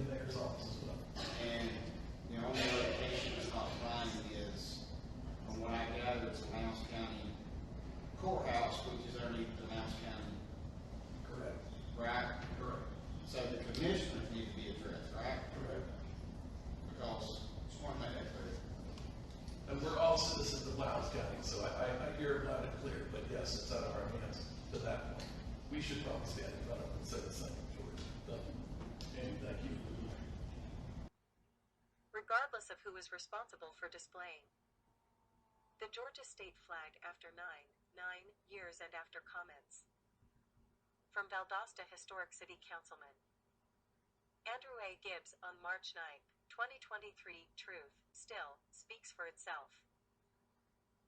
the mayor's office as well. And the only location that's not finding is, from what I gather, it's the Mouse County Courthouse, which is underneath the Mouse County. Correct. Right? Correct. So the commissioners need to be addressed, right? Correct. Because, just want to make that clear. And we're all citizens of Loudoun County, so I hear it loud and clear, but yes, it's out of our hands to that point. We should probably stand in front of them and say the same, George. Thank you. And thank you. Regardless of who is responsible for displaying the Georgia state flag after 9 years and after comments from Valdosta Historic City Councilman Andrew A. Gibbs on March 9, 2023, truth still speaks for itself.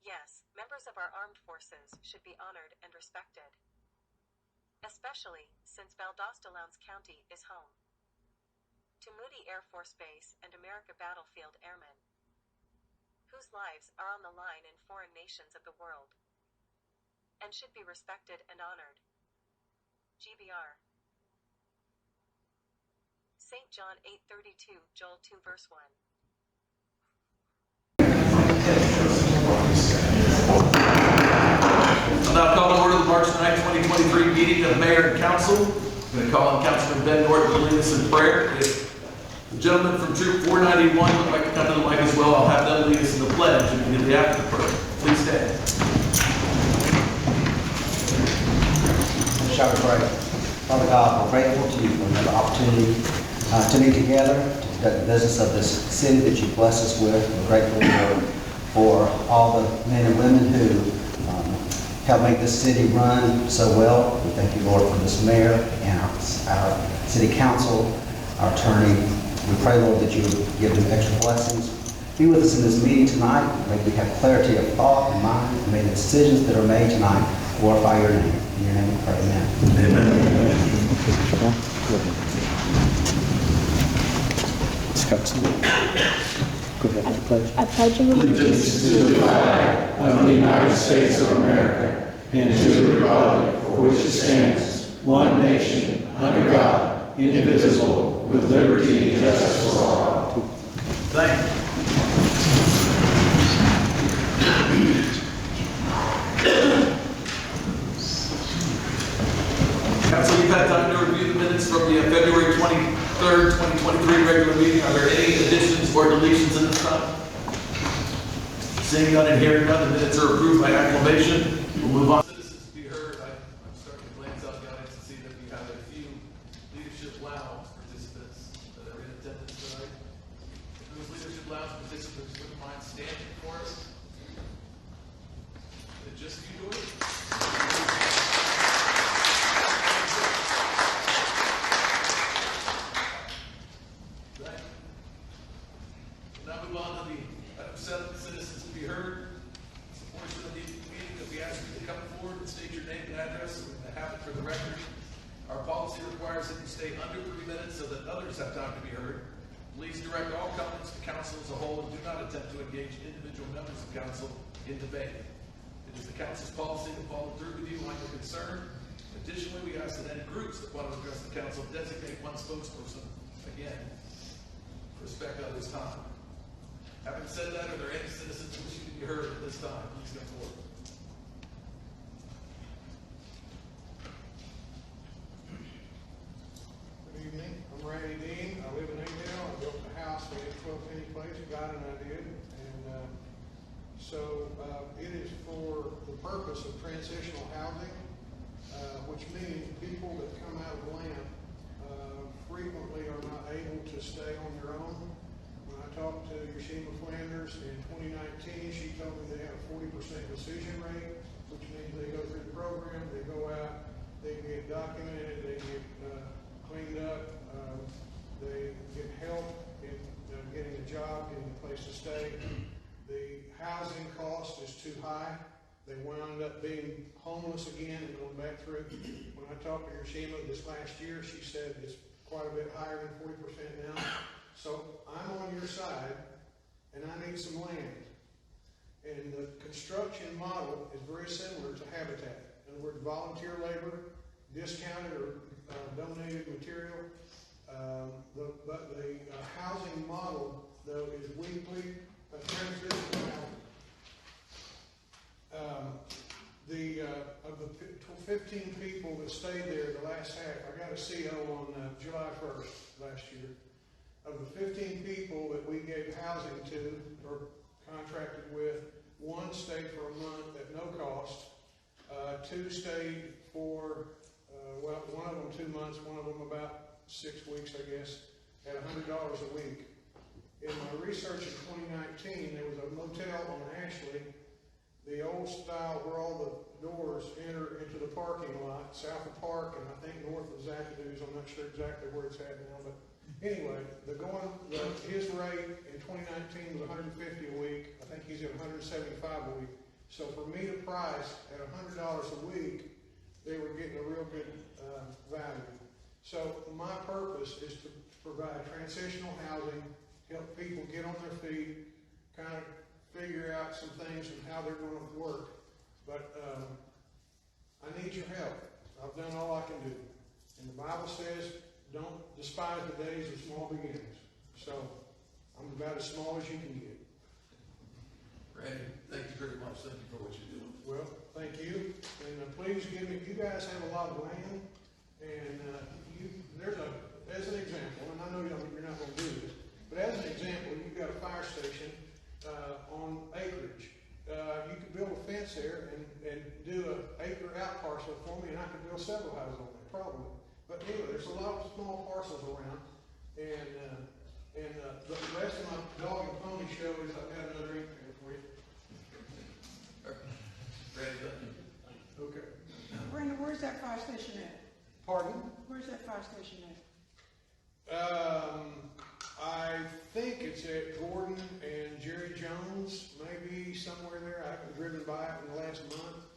Yes, members of our armed forces should be honored and respected, especially since Valdosta Lowndes County is home to Moody Air Force Base and America Battlefield Airmen, whose lives are on the line in foreign nations of the world, and should be respected and honored. G.B.R. St. John 8:32, Joel 2 verse 1. I'll now call to order the March 9, 2023 meeting of Mayor and Council. I'm going to call on Councilman Ben Norton to lead us in prayer. If the gentleman from Troop 491 would like to come to the mic as well, I'll have them lead us in the pledge immediately after the prayer. Please stand. Shall we pray? Father God, we're grateful to you for another opportunity to meet together, to conduct the business of this city that you bless us with. We're grateful for all the men and women who help make this city run so well. We thank you, Lord, for this mayor and our city council, our attorney. We pray, Lord, that you would give them extra blessings. Be with us in this meeting tonight. May we have clarity of thought and mind, and may the decisions that are made tonight glorify your name. In your name we pray, amen. Amen. Go ahead, I pledge. I pledge allegiance to the flag of the United States of America and to the republic for which it stands, one nation, under God, indivisible, with liberty and justice for all. Thank you. Council, you've had time to review the minutes from the February 23rd, 2023 regular meeting. Are there any additions or deletions in this time? Seeing none and hearing none, the minutes are approved by acclamation. We'll move on. Citizens to be heard. I'm starting to glance out the audience and see that we have a few Leadership Lounge participants that are in attendance tonight. If those Leadership Lounge participants wouldn't mind standing for us. Is it just you, George? Citizens to be heard. It's a portion of the meeting that we ask you to come forward and state your name and address so we can have it for the record. Our policy requires that you stay under 3 minutes so that others have time to be heard. Please direct all comments to council as a whole and do not attempt to engage individual members of council in debate. It is the council's policy to follow through with you on your concern. Additionally, we ask that any groups that want to address the council designate one spokesperson. Again, respect others' time. Having said that, are there any citizens wishing to be heard at this time? Please come forward. Good evening. I'm Randy Dean. I live in Airedale. I built a house in 12 Penny Place. God and I did. And so it is for the purpose of transitional housing, which means people that come out of land frequently are not able to stay on their own. I talked to Yashima Flanders in 2019. She told me they have a 40% decision rate, which means they go through the program, they go out, they get documented, they get cleaned up, they get help in getting a job, getting a place to stay. The housing cost is too high. They wound up being homeless again and going back through. When I talked to Yashima this last year, she said it's quite a bit higher than 40% now. So I'm on your side, and I need some land. And the construction model is very similar to Habitat. In other words, volunteer labor, discounted or donated material. The but the housing model, though, is weekly, transitional housing. Of the 15 people that stayed there the last half, I got a CO on July 1st last year. Of the 15 people that we gave housing to or contracted with, one stayed for a month at no cost. Two stayed for, one of them 2 months, one of them about 6 weeks, I guess, at $100 a week. In my research in 2019, there was a motel on Ashley, the old style where all the doors enter into the parking lot, south of Park and I think north of Zachadu's. I'm not sure exactly where it's at now, but anyway, his rate in 2019 was $150 a week. I think he's at $175 a week. So for me to price at $100 a week, they were getting a real good value. So my purpose is to provide transitional housing, help people get on their feet, kind of figure out some things and how they're going to work. But I need your help. I've done all I can do. And the Bible says, don't despise the days of small beginnings. So I'm about as small as you can get. Randy, thank you very much. Thank you for what you're doing. Well, thank you. And please give me, you guys have a lot of land. And as an example, and I know you're not going to do this, but as an example, you've got a fire station on acreage. You could build a fence there and do an acre out parcel for me, and I could build several houses on there, probably. But anyway, there's a lot of small parcels around, and the rest of my dog and pony show is I've got another ink pen for you. Randy, thank you. Okay. Brandon, where's that fire station at? Pardon? Where's that fire station at? I think it's at Gordon and Jerry Jones, maybe somewhere there. I haven't driven by it in the last month.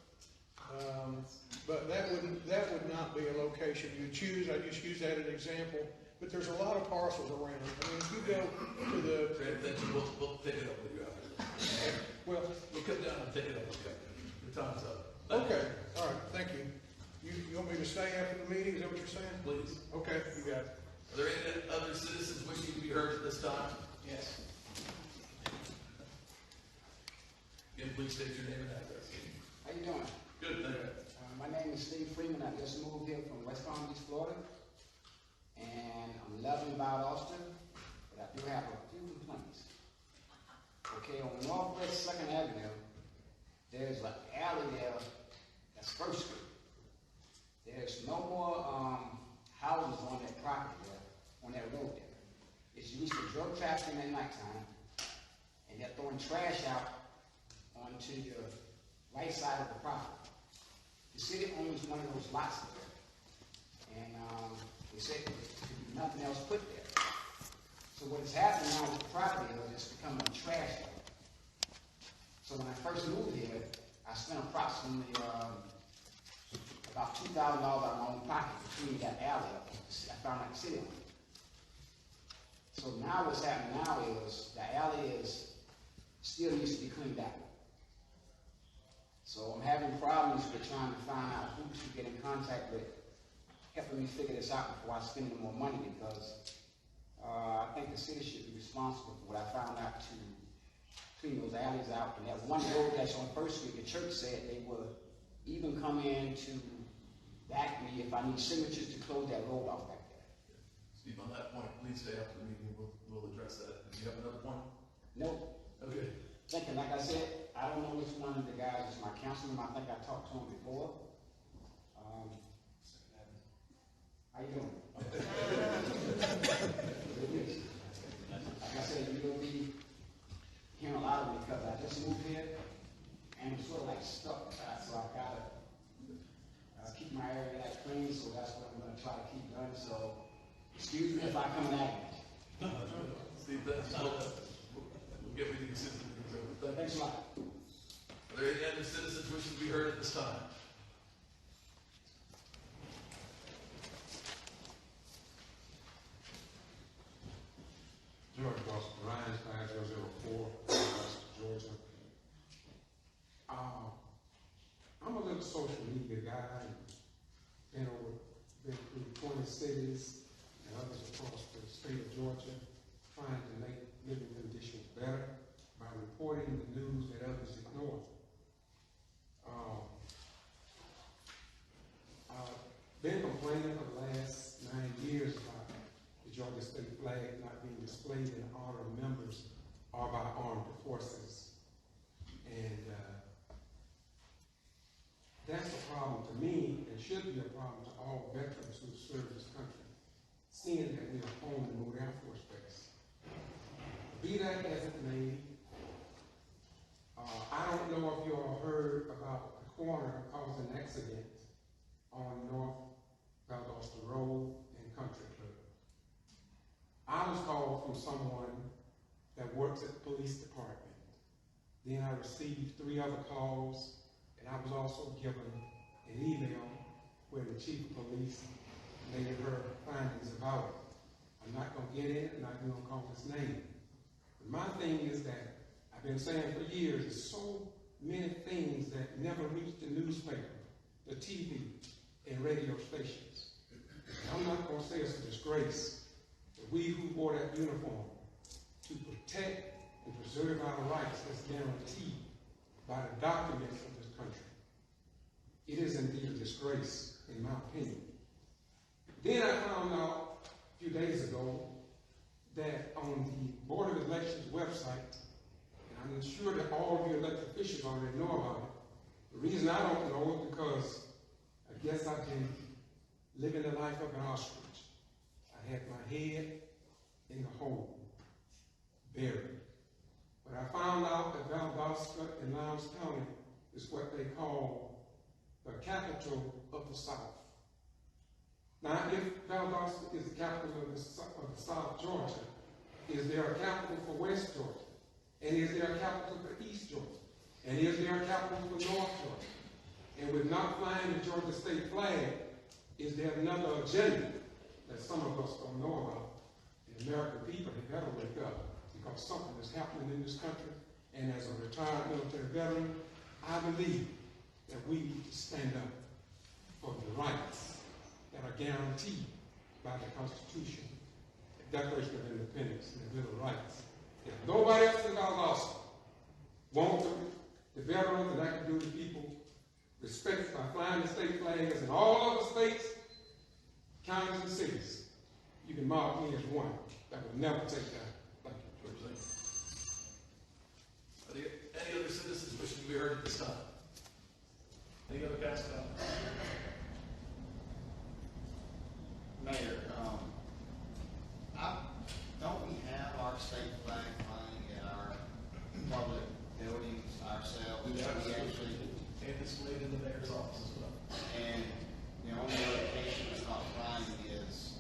But that would not be a location you choose. I just use that as an example. But there's a lot of parcels around. I mean, if you go to the... Randy, thank you. We'll pick it up with you after. Well, We'll come down and pick it up with you after. The time's up. okay. All right. Thank you. You want me to stay after the meeting? Is that what you're saying? Please. Okay. You got it. Are there any other citizens wishing to be heard at this time? Yes. Again, please state your name and address. How you doing? Good, thank you. My name is Steve Freeman. I just moved here from West Palm Beach, Florida, and I'm loving Valdosta, but I do have a few complaints. Okay, on Northwest 2nd Avenue, there's an alley there that's First Street. There's no more houses on that property there, on that road there. It's used for drug trafficking at nighttime, and they're throwing trash out onto the right side of the property. The city owns one of those lots there, and they said there could be nothing else put there. So what has happened now with the property is it's become a trash yard. So when I first moved here, I spent approximately about $2,000 out of my own pocket between that alley up. I found out the city owned it. So now what's happening now is the alley still needs to be cleaned out. So I'm having problems with trying to find out who to get in contact with, helping me figure this out before I spend any more money, because I think the city should be responsible for what I found out to clean those alleys out. And that one road that's on First Street, the church said they would even come in to back me if I need signatures to close that road off back there. Steve, on that point, please stay after the meeting. We'll address that. Do you have another point? Nope. Okay. Thinking, like I said, I don't know which one of the guys is my councilman. I think I talked to him before. How you doing? Like I said, you will be hearing a lot of me because I just moved here and I'm sort of like stuck. So I gotta keep my area like clean. So that's what I'm gonna try to keep doing. So excuse me if I come back. Steve, we'll get with you as soon as it's over. Thanks a lot. Are there any other citizens wishing to be heard at this time? George Boston, Ryan's 5004, Georgia. I'm a little social media guy, and been through 20 cities and others across the state of Georgia, trying to make living conditions better by reporting the news that others ignore. I've been complaining for the last 9 years about the Georgia state flag not being displayed in honor of members of our armed forces. And that's a problem to me, and should be a problem to all veterans who serve this country, seeing that we are home in Moore Air Force Base. Be that as it may, I don't know if you all heard about the coroner caused an accident on North Valdosta Road and Country Club. I was called from someone that works at the police department. Then I received 3 other calls, and I was also given an email where the chief of police made her findings about it. I'm not going to get in it, and I'm not going to call his name. But my thing is that I've been saying for years, there's so many things that never reach the newspaper, the TV, and radio stations. And I'm not going to say it's a disgrace that we who wore that uniform to protect and preserve our rights as guaranteed by the documents of this country. It is indeed a disgrace, in my opinion. Then I found out a few days ago that on the Board of Elections website, and I'm sure that all of you elected officials already know about it. The reason I don't know is because I guess I've been living the life of an ostrich. I had my head in the hole, buried. But I found out that Valdosta and Lowndes County is what they call the capital of the South. Now, if Valdosta is the capital of the South Georgia, is there a capital for West Georgia? And is there a capital for East Georgia? And is there a capital for North Georgia? And with not flying the Georgia state flag, is there another agenda that some of us don't know about? The American people had better wake up, because something is happening in this country. And as a retired military veteran, I believe that we need to stand up for the rights that are guaranteed by the Constitution, the Declaration of Independence, and the Bill of Rights. If nobody else in Valdosta wants the veterans, and I can do the people respect by flying the state flags in all other states, counties, and cities, you can mark me as one that would never take that. Thank you. Are there any other citizens wishing to be heard at this time? Any other council comments? Mayor, don't we have our state flag flying at our public buildings ourselves? We actually, and displayed in the mayor's office as well. and the only location it's not flying is,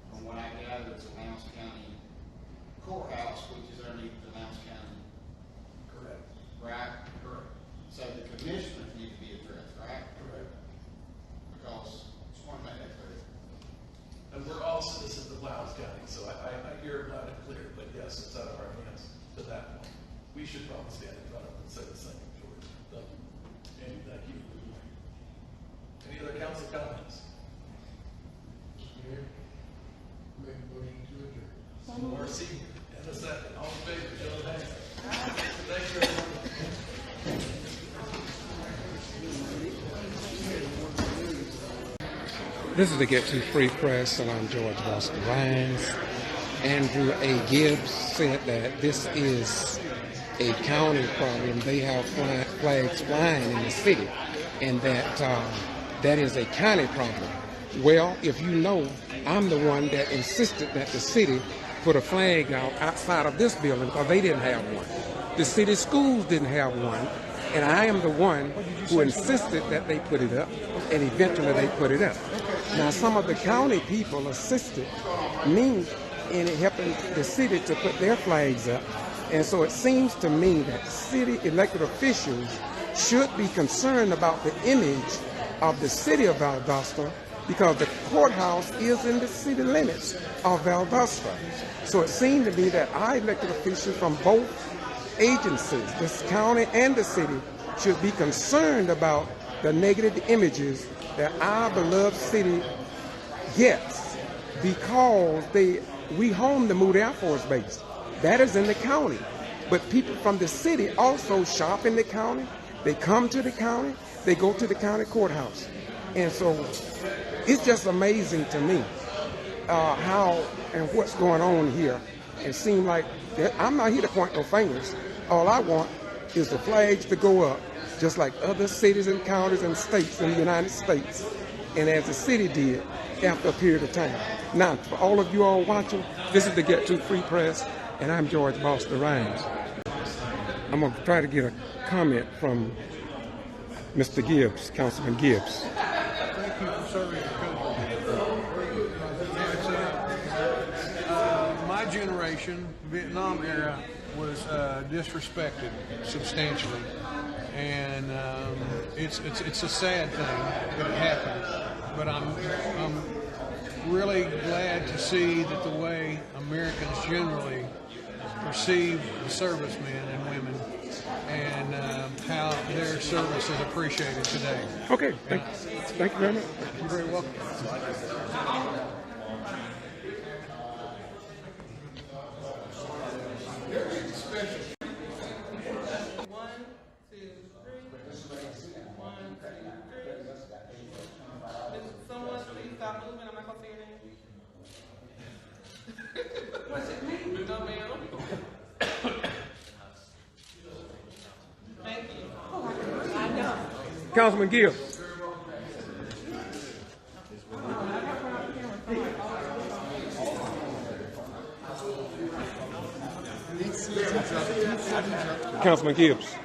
from what I gather, it's a Lowndes County courthouse, which is underneath the Lowndes County. Correct. Right? Correct. So the commissioners need to be addressed, right? Correct. Because, just want to make that clear. And we're all citizens of Lowndes County, so I hear it loud and clear, but yes, it's out of our hands to that point. We should probably stand in front of them and say the same, George. Thank you. Andy, thank you. Any other council comments? Mayor, make a motion to adjourn. More senior. And a second. All in favor, show of hands. Thank you, everyone. This is the Get To Free Press, and I'm George Boston Rhines. Andrew A. Gibbs said that this is a county problem. They have flags flying in the city, and that that is a county problem. Well, if you know, I'm the one that insisted that the city put a flag out outside of this building because they didn't have one. The city schools didn't have one, and I am the one who insisted that they put it up, and eventually they put it up. Now, some of the county people assisted me in helping the city to put their flags up. And so it seems to me that city elected officials should be concerned about the image of the city of Valdosta, because the courthouse is in the city limits of Valdosta. So it seemed to me that our elected officials from both agencies, this county and the city, should be concerned about the negative images that our beloved city gets because they we home the Moody Air Force Base. That is in the county. But people from the city also shop in the county. They come to the county. They go to the county courthouse. And so it's just amazing to me how and what's going on here. It seems like I'm not here to point no fingers. All I want is the flags to go up, just like other cities and counties and states in the United States, and as the city did after a period of time. Now, for all of you all watching, this is the Get To Free Press, and I'm George Boston Rhymes. I'm going to try to get a comment from Mr. Gibbs, Councilman Gibbs. Thank you for serving your country. My generation, Vietnam era, was disrespected substantially, and it's a sad thing that it happened. But I'm really glad to see that the way Americans generally perceive the servicemen and women and how their service is appreciated today. Okay, thank you very much. You're very welcome. Someone please stop moving. I'm not gonna say your name. What's it mean? No, ma'am. Thank you. I know. Councilman Gibbs. Councilman Gibbs.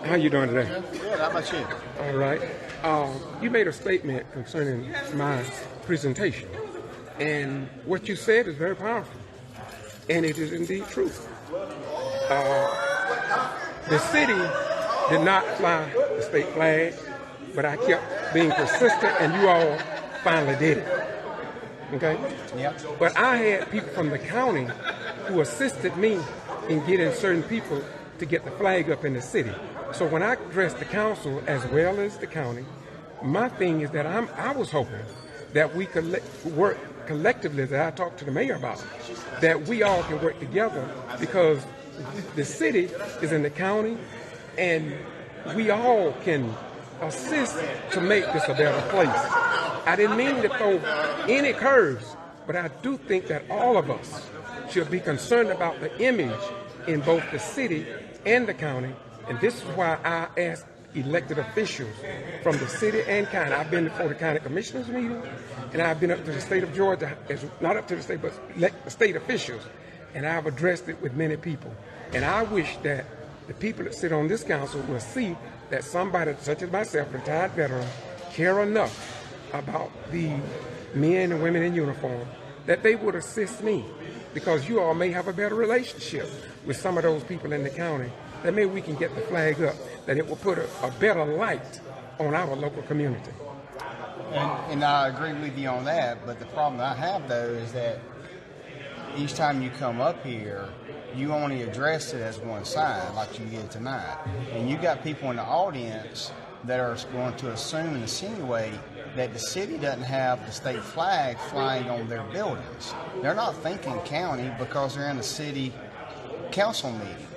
How you doing today? Good, how about you? All right. You made a statement concerning my presentation, and what you said is very powerful, and it is indeed true. The city did not fly the state flag, but I kept being persistent, and you all finally did it. Okay? Yep. But I had people from the county who assisted me in getting certain people to get the flag up in the city. So when I addressed the council as well as the county, my thing is that I was hoping that we could work collectively, that I talked to the mayor about, that we all can work together, because the city is in the county and we all can assist to make this a better place. I didn't mean to throw any curves, but I do think that all of us should be concerned about the image in both the city and the county, and this is why I asked elected officials from the city and county. I've been before the county commissioners meeting, and I've been up to the state of Georgia, not up to the state, but the state officials, and I've addressed it with many people. And I wish that the people that sit on this council will see that somebody such as myself, retired veteran, care enough about the men and women in uniform that they would assist me, because you all may have a better relationship with some of those people in the county, that maybe we can get the flag up, that it will put a better light on our local community. And I agree with you on that, but the problem I have, though, is that each time you come up here, you only address it as one side, like you did tonight. And you got people in the audience that are going to assume and insinuate that the city doesn't have the state flag flying on their buildings. They're not thinking county because they're in the city council meeting.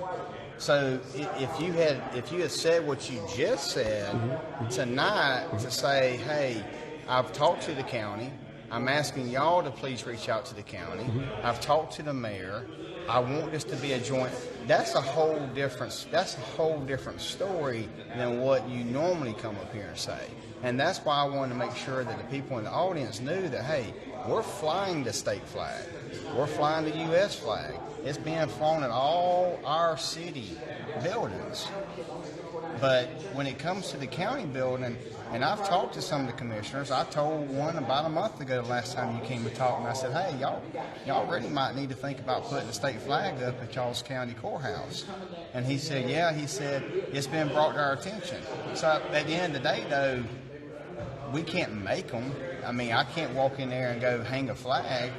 So if you had said what you just said tonight, to say, hey, I've talked to the county, I'm asking y'all to please reach out to the county, I've talked to the mayor, I want this to be a joint, that's a whole different story than what you normally come up here and say. And that's why I wanted to make sure that the people in the audience knew that, hey, we're flying the state flag. We're flying the U.S. flag. It's being flown in all our city buildings. But when it comes to the county building, and I've talked to some of the commissioners, I told one about a month ago the last time you came to talk, and I said, hey, y'all really might need to think about putting the state flag up at y'all's county courthouse. And he said, yeah, it's been brought to our attention. So at the end of the day, though, we can't make them. I mean, I can't walk in there and go hang a flag.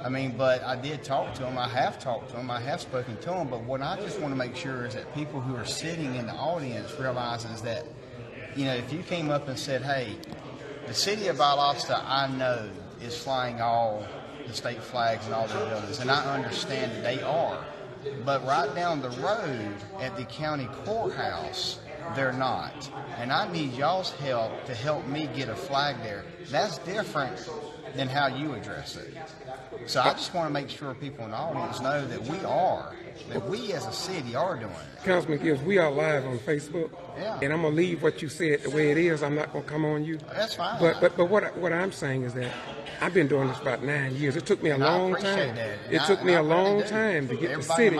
I mean, but I did talk to them. I have talked to them. I have spoken to them. But what I just want to make sure is that people who are sitting in the audience realizes that, if you came up and said, hey, The city of Valdosta, I know, is flying all the state flags and all their buildings, and I understand that they are. But right down the road at the county courthouse, they're not. And I need y'all's help to help me get a flag there. That's different than how you address it. So I just want to make sure people in the audience know that we as a city are doing it. Councilman Gibbs, we are live on Facebook. Yeah. And I'm going to leave what you said the way it is. I'm not going to come on you. That's fine. But what I'm saying is that I've been doing this about 9 years. It took me a long time. It took me a long time to get the city.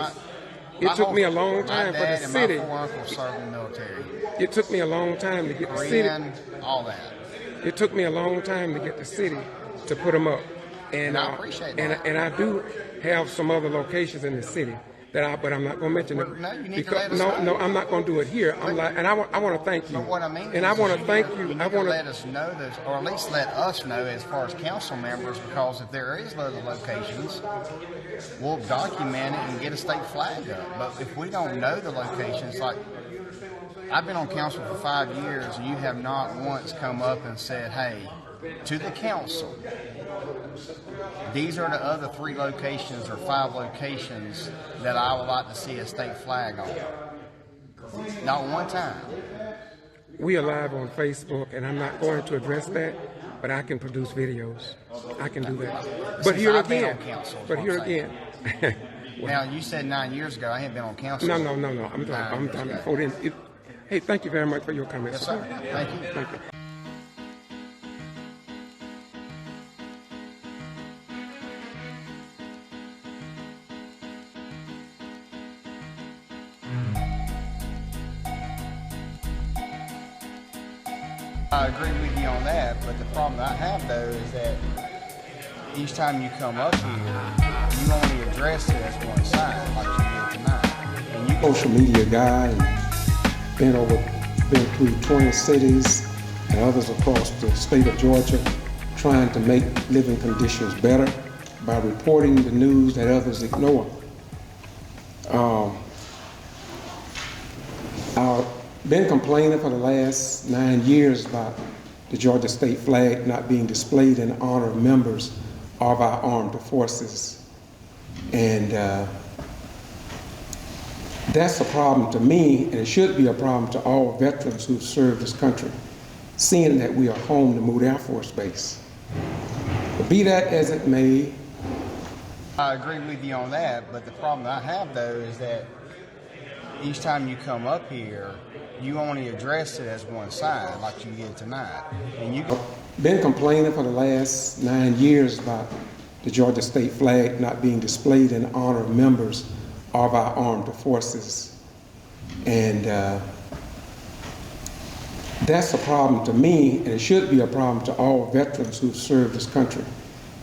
It took me a long time for the city. My four uncles served in the military. It took me a long time to get the city. All that. It took me a long time to get the city to put them up. And I appreciate that. And I do have some other locations in the city but I'm not going to mention it. No, you need to let us know. No, I'm not going to do it here. I want to thank you. But what I mean and I want to thank you. I want to let us know this, or at least let us know as far as council members, because if there is other locations, we'll document it and get a state flag up. But if we don't know the locations, like I've been on council for 5 years, and you have not once come up and said, "Hey, to the council, these are the other 3 locations or 5 locations that I would like to see a state flag on." Not one time. We are live on Facebook, and I'm not going to address that, but I can produce videos. I can do that. But here again. Now, you said 9 years ago I hadn't been on council. No. I'm talking before then. Hey, thank you very much for your comments. Yes, sir. Thank you. Thank you. I agree with you on that, but the problem I have, though, is that each time you come up here, you only address it as one side, like you did tonight. And you Social media guy, and been through 20 cities and others across the state of Georgia, trying to make living conditions better by reporting the news that others ignore. I've been complaining for the last 9 years about the Georgia state flag not being displayed in honor of members of our armed forces. And that's a problem to me, and it should be a problem to all veterans who've served this country, seeing that we are home to Moody Air Force Base. But be that as it may, I agree with you on that, but the problem I have, though, is that each time you come up here, you only address it as one side, like you did tonight. And you been complaining for the last 9 years about the Georgia state flag not being displayed in honor of members of our armed forces. And that's a problem to me, and it should be a problem to all veterans who've served this country,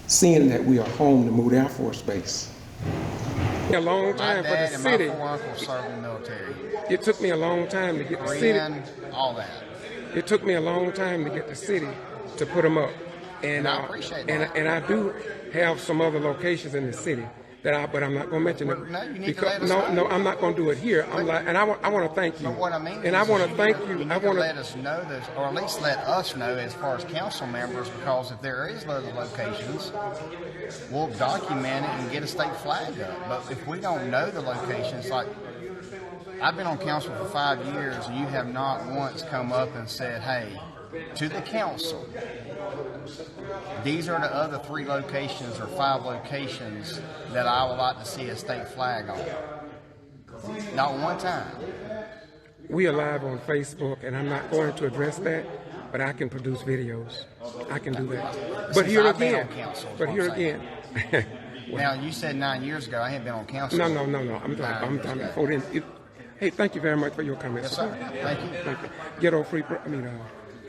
seeing that we are home to Moody Air Force Base. A long time for the city. My four uncles served in the military. It took me a long time to get the city. All that. It took me a long time to get the city to put them up. And I appreciate that. And I do have some other locations in the city but I'm not going to mention it. No, you need to let us know. No, I'm not going to do it here. I want to thank you. But what I mean and I want to thank you. You need to let us know this, or at least let us know as far as council members, because if there is other locations, we'll document it and get a state flag up. But if we don't know the locations, like I've been on council for 5 years, and you have not once come up and said, "Hey, to the council, these are the other 3 locations or 5 locations that I would like to see a state flag on." Not one time. We are live on Facebook, and I'm not going to address that, but I can produce videos. I can do that. But here again. Now, you said 9 years ago I hadn't been on council. No. I'm talking before then. Hey, thank you very much for your comments. Yes, sir. Thank you. Ghetto free.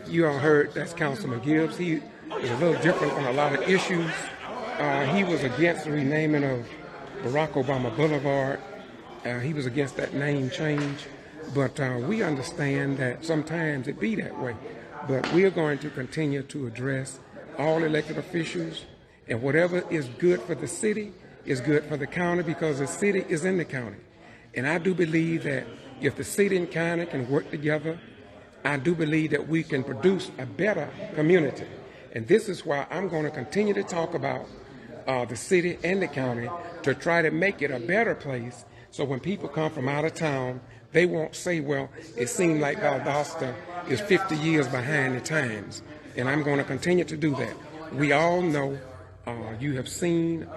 You all heard that's Councilman Gibbs. He is a little different on a lot of issues. He was against the renaming of Barack Obama Boulevard. He was against that name change. But we understand that sometimes it be that way. But we are going to continue to address all elected officials, and whatever is good for the city is good for the county, because the city is in the county. And I do believe that if the city and county can work together I do believe that we can produce a better community. And this is why I'm going to continue to talk about the city and the county to try to make it a better place, so when people come from out of town, they won't say, well, it seemed like Valdosta is 50 years behind the times. And I'm going to continue to do that. We all know, you have seen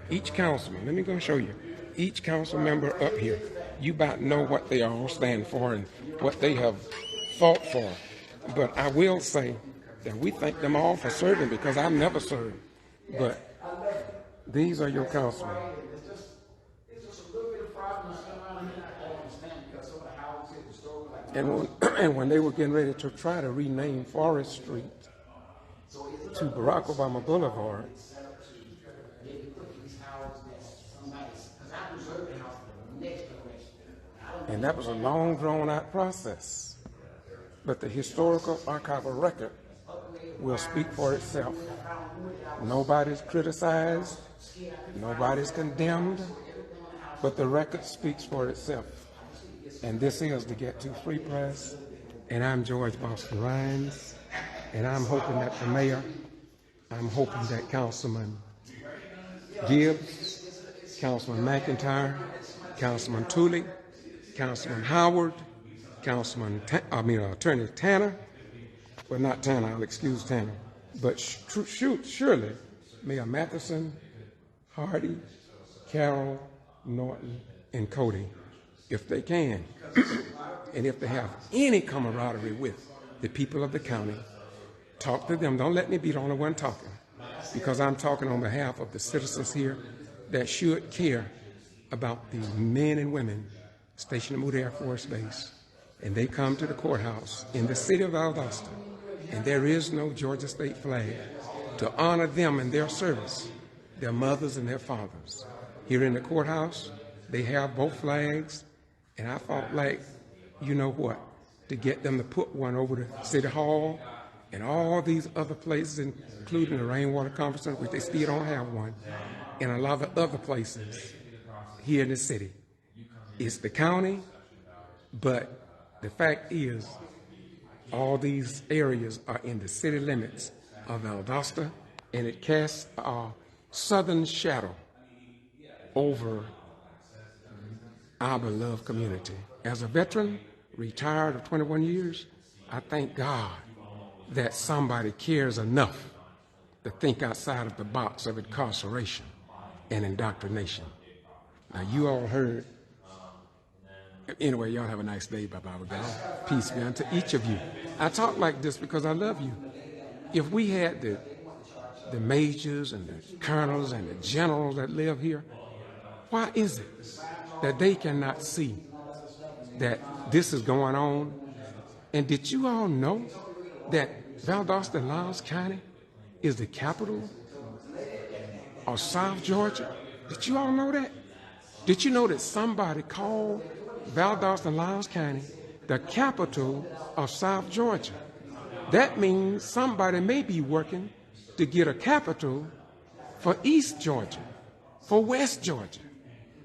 each councilman. Let me go show you. Each council member up here, you about know what they all stand for and what they have fought for. But I will say that we thank them all for serving, because I've never served. But these are your councilmen. And when they were getting ready to try to rename Forest Street to Barack Obama Boulevard, and that was a long, drawn-out process. But the historical archival record will speak for itself. Nobody's criticized, nobody's condemned, but the record speaks for itself. And this is the Get To Free Press, and I'm George Boston Rhines, and I'm hoping that the mayor, I'm hoping that Councilman Gibbs, Councilman McIntyre, Councilman Tooley, Councilman Howard, Attorney Tanner, well, not Tanner, I'll excuse Tanner, but surely Mayor Matheson, Hardy, Carroll, Norton, and Cody, if they can, and if they have any camaraderie with the people of the county, talk to them. Don't let me be the only one talking, because I'm talking on behalf of the citizens here that should care about the men and women stationed at Moody Air Force Base. And they come to the courthouse in the city of Valdosta, and there is no Georgia state flag to honor them in their service, their mothers and their fathers. Here in the courthouse, they have both flags, and I felt like, you know what, to get them to put one over the City Hall and all these other places, including the Rainwater Conference Center, which they still don't have one, and a lot of other places here in the city. It's the county, but the fact is, all these areas are in the city limits of Valdosta, and it casts a southern shadow over our beloved community. As a veteran, retired of 21 years, I thank God that somebody cares enough to think outside of the box of incarceration and indoctrination. Now, you all heard. Anyway, y'all have a nice day. Bye-bye. Peace be unto each of you. I talk like this because I love you. If we had the majors and the colonels and the generals that live here, why is it that they cannot see that this is going on? And did you all know that Valdosta and Lowndes County is the capital of South Georgia? Did you all know that? Did you know that somebody called Valdosta and Lowndes County the capital of South Georgia? That means somebody may be working to get a capital for East Georgia, for West Georgia,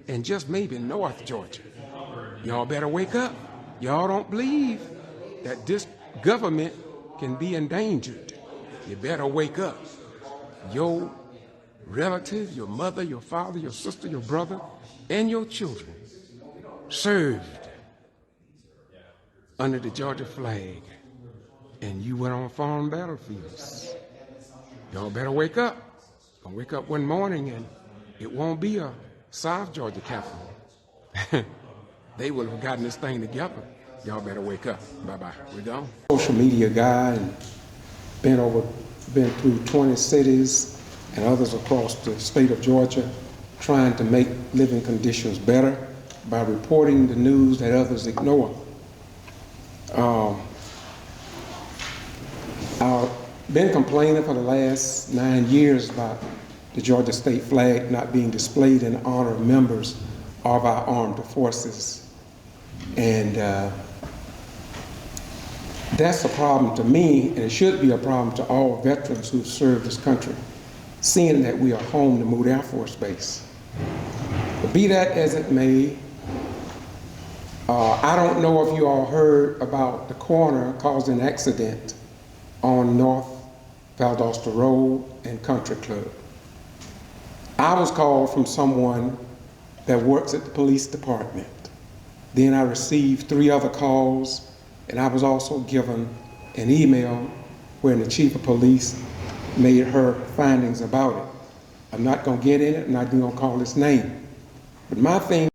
and just maybe North Georgia. Y'all better wake up. Y'all don't believe that this government can be endangered. You better wake up. Your relative, your mother, your father, your sister, your brother, and your children served under the Georgia flag, and you went on foreign battlefields. Y'all better wake up. Gonna wake up one morning and it won't be a South Georgia capital. They will have gotten this thing together. Y'all better wake up. Bye-bye. We're gone. Social media guy, and been through 20 cities and others across the state of Georgia, trying to make living conditions better by reporting the news that others ignore. I've been complaining for the last 9 years about the Georgia state flag not being displayed in honor of members of our armed forces. And that's a problem to me, and it should be a problem to all veterans who've served this country, seeing that we are home to Moody Air Force Base. But be that as it may, I don't know if you all heard about the coroner caused an accident on North Valdosta Road and Country Club. I was called from someone that works at the police department. Then I received 3 other calls, and I was also given an email where the chief of police made her findings about it. I'm not going to get in it, I'm not even going to call his name. But my thing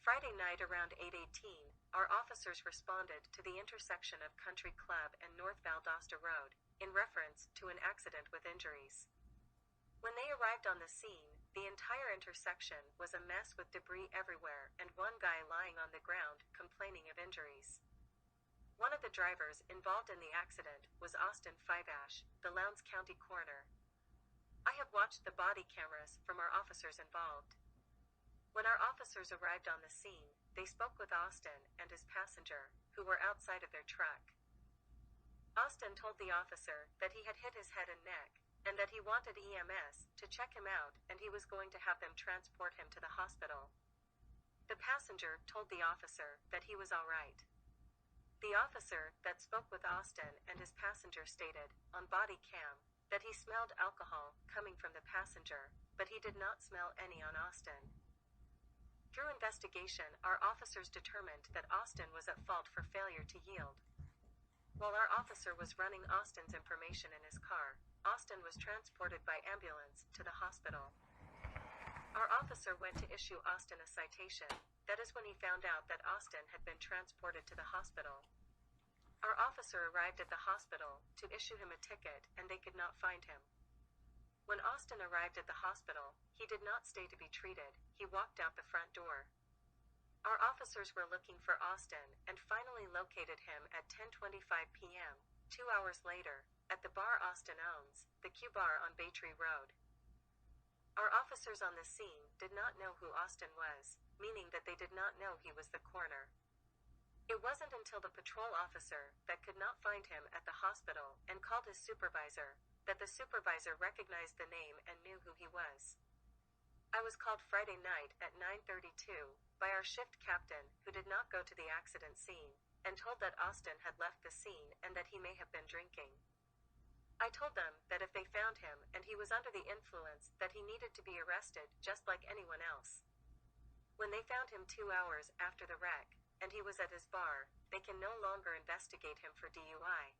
Friday night around 8:18, our officers responded to the intersection of Country Club and North Valdosta Road, in reference to an accident with injuries. When they arrived on the scene, the entire intersection was a mess with debris everywhere and one guy lying on the ground complaining of injuries. One of the drivers involved in the accident was Austin Fivash, the Lowndes County coroner. I have watched the body cameras from our officers involved. When our officers arrived on the scene, they spoke with Austin and his passenger, who were outside of their truck. Austin told the officer that he had hit his head and neck, and that he wanted EMS to check him out and he was going to have them transport him to the hospital. The passenger told the officer that he was all right. The officer that spoke with Austin and his passenger stated, on body cam, that he smelled alcohol coming from the passenger, but he did not smell any on Austin. Through investigation, our officers determined that Austin was at fault for failure to yield. While our officer was running Austin's information in his car, Austin was transported by ambulance to the hospital. Our officer went to issue Austin a citation. That is when he found out that Austin had been transported to the hospital. Our officer arrived at the hospital to issue him a ticket and they could not find him. When Austin arrived at the hospital, he did not stay to be treated, he walked out the front door. Our officers were looking for Austin and finally located him at 10:25 p.m., 2 hours later, at the bar Austin owns, the G.B.R on Baytree Road. Our officers on the scene did not know who Austin was, meaning that they did not know he was the coroner. It wasn't until the patrol officer that could not find him at the hospital and called his supervisor, that the supervisor recognized the name and knew who he was. I was called Friday night at 9:32 by our shift captain, who did not go to the accident scene, and told that Austin had left the scene and that he may have been drinking. I told them that if they found him and he was under the influence, that he needed to be arrested just like anyone else. When they found him 2 hours after the wreck, and he was at his bar, they can no longer investigate him for DUI.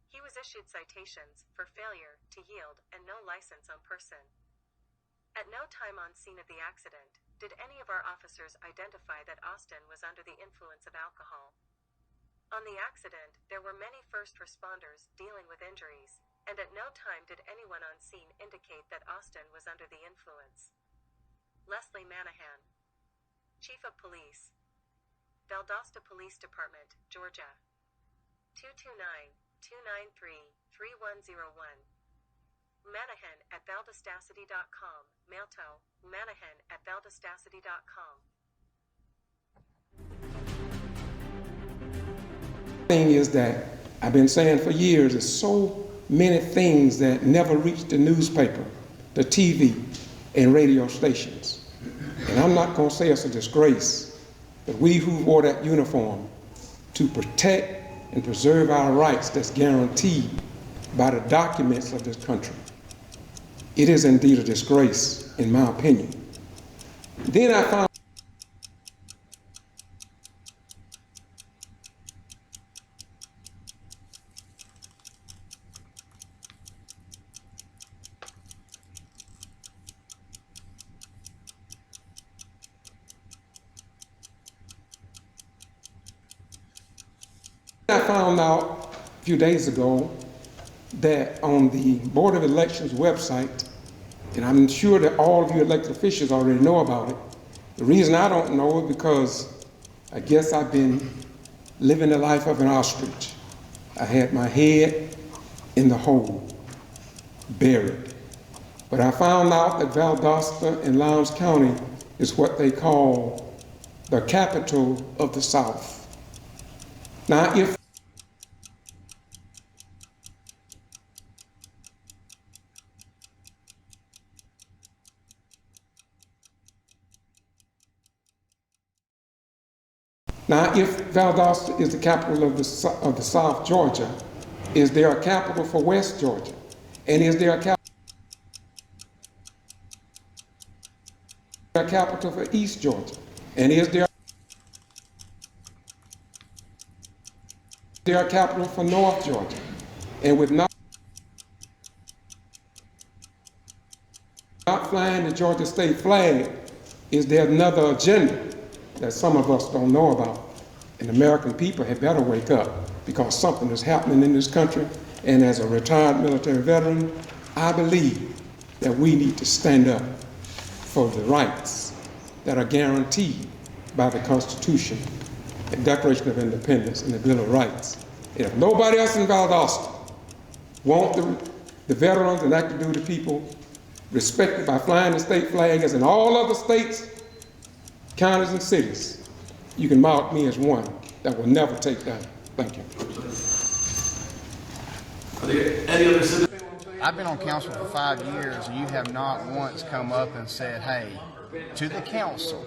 He was issued citations for failure to yield and no license on person. At no time on scene of the accident did any of our officers identify that Austin was under the influence of alcohol. On the accident, there were many first responders dealing with injuries, and at no time did anyone on scene indicate that Austin was under the influence. Leslie Manahan, Chief of Police, Valdosta Police Department, Georgia. 229 293-3101. Manahan@valdostacity.com. Mailto, manahan@valdostacity.com. Thing is that I've been saying for years, there's so many things that never reach the newspaper, the TV, and radio stations. And I'm not going to say it's a disgrace, but we who wore that uniform to protect and preserve our rights that's guaranteed by the documents of this country, it is indeed a disgrace, in my opinion. Then I found out a few days ago that on the Board of Elections website, and I'm sure that all of you elected officials already know about it. The reason I don't know is because I guess I've been living the life of an ostrich. I had my head in the hole, buried. But I found out that Valdosta and Lowndes County is what they call the capital of the South. Now, if Valdosta is the capital of the South Georgia, is there a capital for West Georgia? And is there a capital for East Georgia? And is there a capital for North Georgia? And with not flying the Georgia state flag, is there another agenda that some of us don't know about? And American people had better wake up, because something is happening in this country. And as a retired military veteran, I believe that we need to stand up for the rights that are guaranteed by the Constitution, the Declaration of Independence, and the Bill of Rights. And if nobody else in Valdosta want the veterans and active duty people respected by flying the state flag as in all other states, counties, and cities, you can mark me as one that will never take that. Thank you. Are there any other citizens? I've been on council for 5 years, and you have not once come up and said, hey, to the council,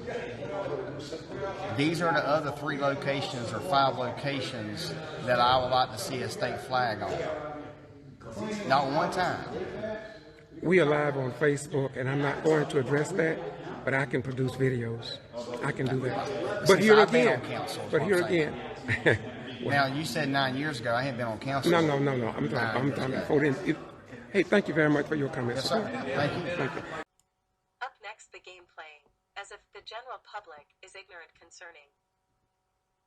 these are the other 3 locations or 5 locations that I would like to see a state flag on. Not one time. We are live on Facebook, and I'm not going to address that, but I can produce videos. I can do that. But here again, Now, you said 9 years ago I hadn't been on council. No. I'm talking before then. Hey, thank you very much for your comments. Yes, sir. Thank you. Up next, the game playing, as if the general public is ignorant concerning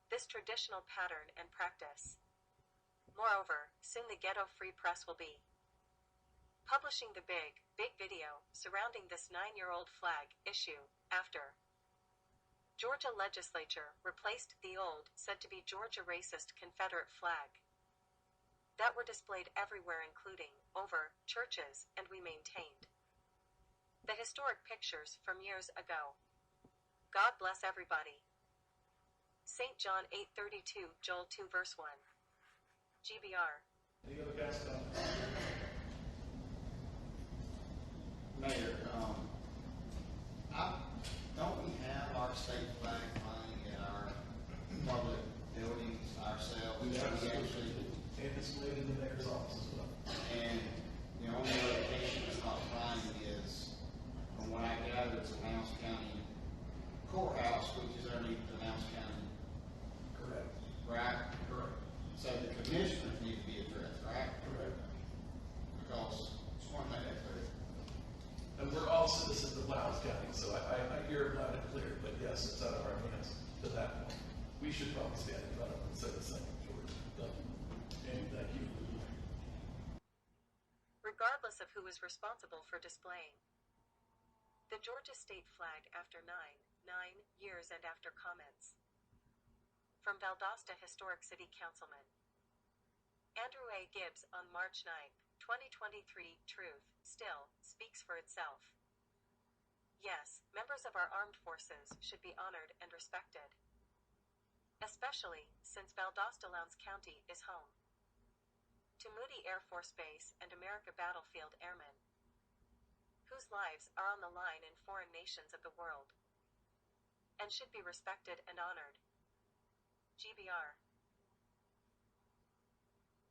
this traditional pattern and practice. Moreover, soon the ghetto-free press will be publishing the big video surrounding this 9-year-old flag issue after Georgia legislature replaced the old, said to be Georgia racist Confederate flag that were displayed everywhere, including over churches, and we maintained the historic pictures from years ago. God bless everybody. St. John 8:32, Joel 2 verse 1. G.B.R. Mayor, don't we have our state flag flying at our public buildings ourselves? We actually and displayed in the mayor's office as well. And the only location it's not flying is, from what I gather, it's the Lowndes County Courthouse, which is underneath the Lowndes County. Correct. Right? Correct. So the commissioners need to be addressed, right? Correct. Because it's one thing that's clear. And we're all citizens of Lowndes County, so I hear it loud and clear, but yes, it's out of our hands to that point. We should probably stand in front of them and say the same, George. Thank you. And thank you. Regardless of who is responsible for displaying the Georgia state flag after 9 years and after comments from Valdosta Historic City Councilman Andrew A. Gibbs on March 9, 2023. Truth, still, speaks for itself. Yes, members of our armed forces should be honored and respected. Especially, since Valdosta Lowndes County is home to Moody Air Force Base and America Battlefield Airmen, whose lives are on the line in foreign nations of the world, and should be respected and honored. G.B.R.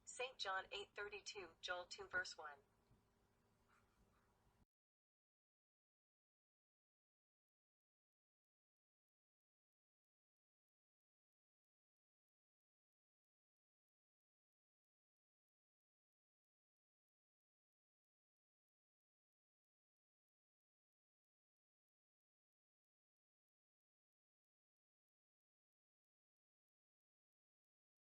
St. John 8:32, Joel 2 verse 1.